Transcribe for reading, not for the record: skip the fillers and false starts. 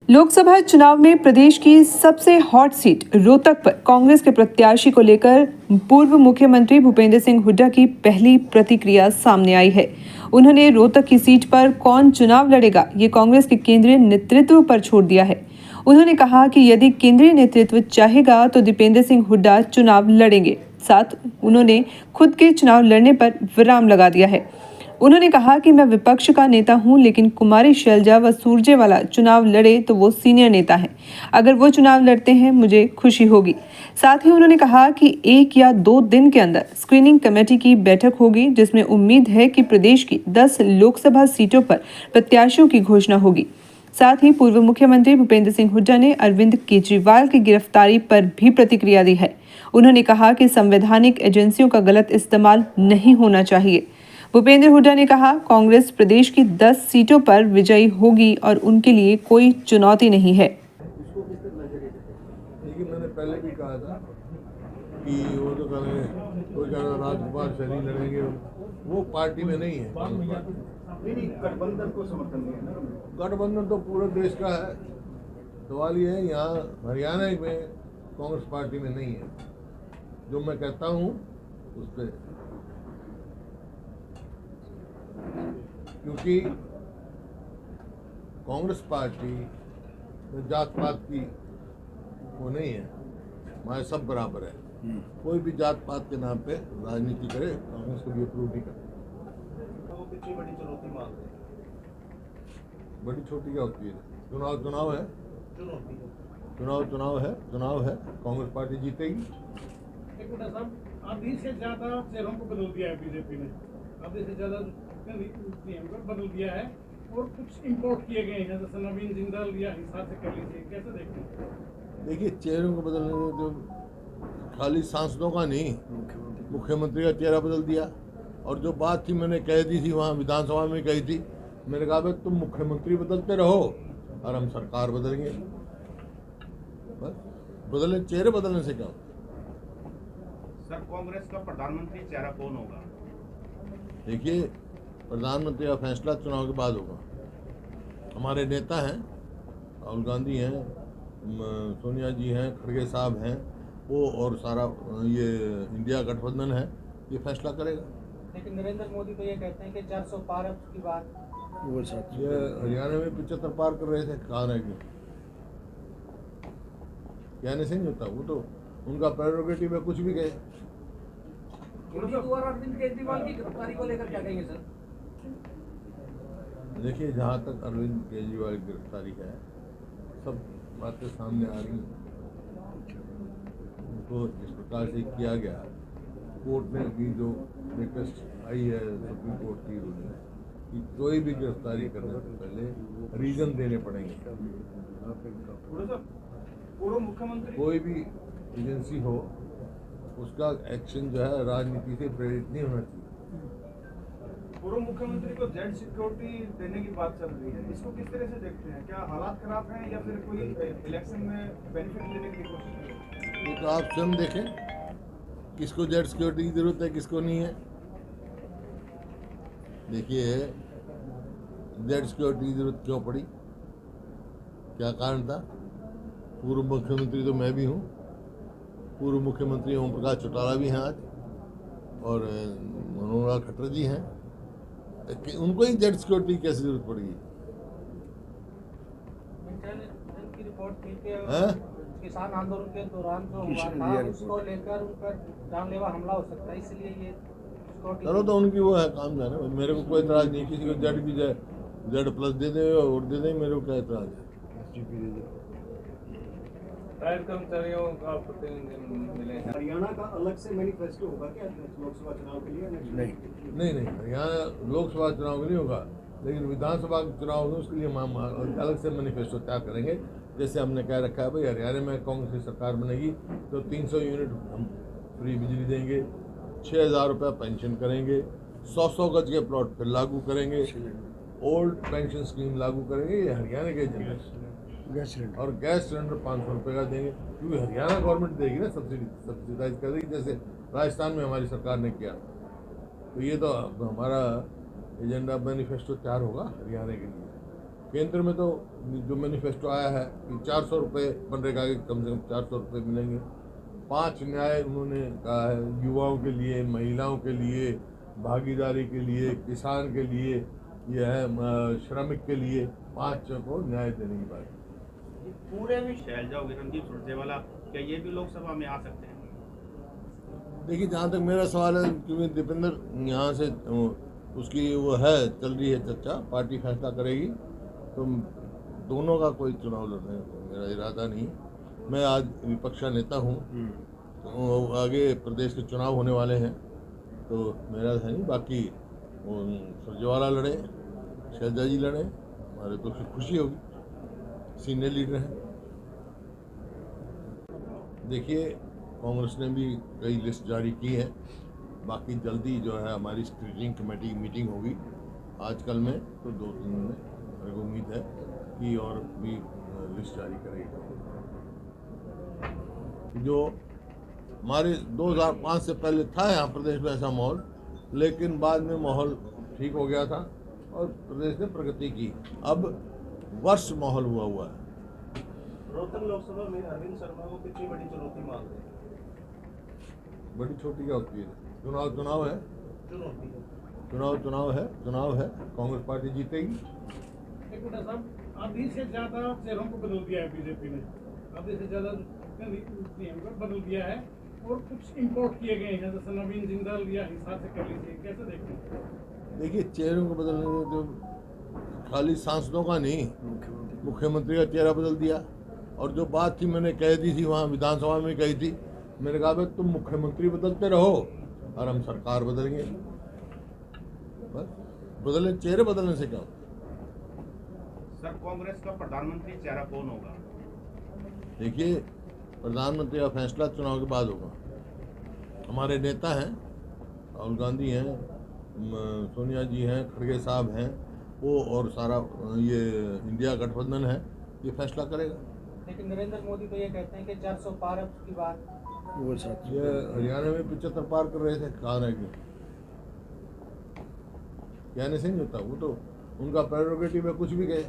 लोकसभा चुनाव में प्रदेश की सबसे हॉट सीट रोहतक पर कांग्रेस के प्रत्याशी को लेकर पूर्व मुख्यमंत्री भूपेंद्र सिंह हुड्डा की पहली प्रतिक्रिया सामने आई है। उन्होंने रोहतक की सीट पर कौन चुनाव लड़ेगा ये कांग्रेस के केंद्रीय नेतृत्व पर छोड़ दिया है। उन्होंने कहा कि यदि केंद्रीय नेतृत्व चाहेगा तो दीपेंद्र सिंह हुड्डा चुनाव लड़ेंगे। साथ उन्होंने खुद के चुनाव लड़ने पर विराम लगा दिया है। उन्होंने कहा कि मैं विपक्ष का नेता हूं, लेकिन कुमारी शैलजा व सुरजेवाला चुनाव लड़े तो वो सीनियर नेता हैं। अगर वो चुनाव लड़ते हैं मुझे खुशी होगी। साथ ही उन्होंने कहा कि 1 या 2 दिन के अंदर स्क्रीनिंग कमेटी की बैठक होगी, जिसमें उम्मीद है कि प्रदेश की 10 लोकसभा सीटों पर प्रत्याशियों की घोषणा होगी। साथ ही पूर्व मुख्यमंत्री भूपेंद्र सिंह हुड्डा ने अरविंद केजरीवाल की गिरफ्तारी पर भी प्रतिक्रिया दी है। उन्होंने कहा कि संवैधानिक एजेंसियों का गलत इस्तेमाल नहीं होना चाहिए। भूपेंद्र हुड्डा ने कहा कांग्रेस प्रदेश की 10 सीटों पर विजयी होगी और उनके लिए कोई चुनौती नहीं है। देखिए, मैंने पहले भी कहा था कि वो तो कोई कह रहा राजकुमार शरीर लड़ेंगे, वो पार्टी में नहीं है। गठबंधन को समर्थन नहीं है। गठबंधन तो पूरे देश का है। सवाल ये है यहाँ हरियाणा में कांग्रेस पार्टी में नहीं है। जो मैं कहता हूँ उस पर, क्योंकि कांग्रेस पार्टी में जात पात की वो नहीं है, हमारे सब बराबर है। कोई भी जात पात के नाम पे राजनीति करे कांग्रेस को भी अप्रूव नहीं करती। बड़ी चुनौती मांग है। बड़ी छोटी क्या होती है? चुनाव है, चुनाव है, कांग्रेस पार्टी जीतेगी। एक मिनट साहब, आधी से ज्यादा चेहरों को बदल दिया है बीजेपी ने, आधी से ज्यादा बदल दिया है और कुछ इंपोर्ट किए गए हैं, जैसे नवीन जिंदाल या हिसाब से कह लीजिए, कैसे देखते हैं? देखिए, चेहरों को बदलने में तो खाली सांसदों का नहीं, मुख्यमंत्री का चेहरा बदल दिया। और जो बात थी मैंने कह दी थी वहाँ विधानसभा में कही थी, मैंने कहा भाई तुम मुख्यमंत्री बदलते रहो और हम सरकार बदलेंगे। बस चेहरे बदलने से क्या होता? सर, कांग्रेस का प्रधानमंत्री चेहरा कौन होगा? देखिए, प्रधानमंत्री का फैसला चुनाव के बाद होगा। हमारे नेता हैं, राहुल गांधी हैं, सोनिया जी हैं, खड़गे साहब हैं, वो और सारा ये इंडिया गठबंधन है, ये फैसला करेगा। लेकिन नरेंद्र मोदी तो ये कहते हैं कि 400 पार की बात ये हरियाणा में 75 पार कर रहे थे, कहाँ रह गए? कहने से नहीं होता, वो तो उनका प्रेरोगेटिव है, कुछ भी कहे। अरविंद केजरीवाल की गिरफ्तारी को लेकर क्या कहेंगे सर? देखिए, जहाँ तक अरविंद केजरीवाल की गिरफ्तारी है, सब बातें सामने आ रही हैं। उनको जिस प्रकार से किया गया, कोर्ट ने भी जो लेटेस्ट आई है सुप्रीम कोर्ट की रूलिंग कि कोई भी गिरफ्तारी करने से पहले रीजन देने पड़ेंगे। पूर्व मुख्यमंत्री कोई भी एजेंसी हो, उसका एक्शन जो है राजनीति से प्रेरित नहीं होना चाहिए। पूर्व मुख्यमंत्री को जेड सिक्योरिटी देने की बात चल रही है, इसको किस तरह से देखते हैं? क्या हालात खराब हैं या फिर कोई इलेक्शन में बेनिफिट लेने की कोशिश कर रहे हैं? ये तो आप स्वयं देखें, किसको जेड सिक्योरिटी की जरूरत है, किसको नहीं है। देखिए, जेड सिक्योरिटी की जरूरत क्यों पड़ी, क्या कारण था? पूर्व मुख्यमंत्री तो मैं भी हूँ, पूर्व मुख्यमंत्री ओम प्रकाश चौटाला भी हैं आज, और मनोहर लाल खट्टर जी हैं। उनको ही जेड सिक्योरिटी की कैसे जरूरत पड़ेगी? किसान आंदोलन के दौरान जो हुआ था, उसको लेकर उन पर जानलेवा हमला हो सकता है, इसलिए ये चलो तो उनकी वो है काम जाने। मेरे को कोई एतराज नहीं, किसी को जेड की जेड प्लस दे दे और दे दे, मेरे को क्या एतराज है। कर्मचारियों का प्रतिनिधि मिले हैं। हरियाणा का अलग से मैनिफेस्टो होगा क्या लोकसभा चुनाव के लिए? नहीं, हरियाणा लोकसभा चुनाव के लिए होगा, लेकिन विधानसभा चुनाव होगा उसके लिए हम अलग से मैनिफेस्टो तैयार करेंगे। जैसे हमने कह रखा है भाई, हरियाणा में कांग्रेस की सरकार बनेगी तो 300 यूनिट हम फ्री बिजली देंगे, 6000 रुपये पेंशन करेंगे, 100 गज के प्लॉट फिर लागू करेंगे, ओल्ड पेंशन स्कीम लागू करेंगे। ये हरियाणा के एजेंडा। और गैस सिलेंडर 500 रुपये का देंगे, क्योंकि हरियाणा गवर्नमेंट देगी ना, सब्सिडाइज कर देगी, जैसे राजस्थान में हमारी सरकार ने किया। तो ये तो हमारा एजेंडा मैनिफेस्टो तैयार होगा हरियाणा के लिए। केंद्र में तो जो मैनिफेस्टो आया है कि 400 रुपये मनरेगा के कम से कम 400 रुपये मिलेंगे। 5 न्याय उन्होंने कहा है, युवाओं के लिए, महिलाओं के लिए, भागीदारी के लिए, किसान के लिए, यह है श्रमिक के लिए 5 को न्याय देने की बात है। पूरे में शैलजा और रणदीप सुरजेवाला, क्या ये भी लोकसभा में आ सकते हैं? देखिए, जहाँ तक मेरा सवाल है, क्योंकि दीपेंद्र यहाँ से उसकी वो है, चल रही है चर्चा, पार्टी फैसला करेगी, तो दोनों का कोई चुनाव लड़ने का मेरा इरादा नहीं। मैं आज विपक्ष का नेता हूँ, तो आगे प्रदेश के चुनाव होने वाले हैं, तो मेरा है नहीं। बाकी वो सुरजेवाला लड़े, शैलजा जी लड़े, हमारे तो खुशी होगी, सीनियर लीडर हैं। देखिए, कांग्रेस ने भी कई लिस्ट जारी की है, बाकी जल्दी जो है हमारी स्क्रीनिंग कमेटी की मीटिंग होगी आजकल में, तो 2-3 दिन में मेरे को उम्मीद है कि और भी लिस्ट जारी करेगी। जो हमारे 2005 से पहले था यहाँ प्रदेश में ऐसा माहौल, लेकिन बाद में माहौल ठीक हो गया था और प्रदेश ने प्रगति की। अब वर्ष माहौल हुआ है। रोहतक लोकसभा में अरविंद शर्मा को कितनी बड़ी चुनौती मान रहे हैं? बड़ी छोटी क्या होती है? चुनाव है, चुनाव है, कांग्रेस पार्टी जीतेगी। एक मिनट साहब, आधी से ज्यादा चेहरों को बदल दिया है बीजेपी ने, आधी से ज्यादा बदल दिया है और कुछ इंपोर्ट किए गए हैं, जैसे नवीन जिंदाल या हिसार से कर लीजिए, कैसे देखते हैं? देखिए, चेहरों को बदलने में तो खाली सांसदों का नहीं, मुख्यमंत्री का चेहरा बदल दिया। और जो बात थी मैंने कह दी थी वहाँ विधानसभा में कही थी, मैंने कहा भाई तुम मुख्यमंत्री बदलते रहो और हम सरकार बदलेंगे। बस बदले, चेहरे बदलने से क्या होता? सर, कांग्रेस का प्रधानमंत्री चेहरा कौन होगा? देखिए, प्रधानमंत्री का फैसला चुनाव के बाद होगा। हमारे नेता हैं, राहुल गांधी हैं, सोनिया जी हैं, खड़गे साहब हैं, वो और सारा ये इंडिया गठबंधन है, ये फैसला करेगा। लेकिन नरेंद्र मोदी तो ये कहते हैं कि 400 पार की बात, ये हरियाणा में 75 पार कर रहे थे, कहाँ रह गए? कहने से नहीं होता, वो तो उनका प्रेरोगेटिव है, कुछ भी कहे।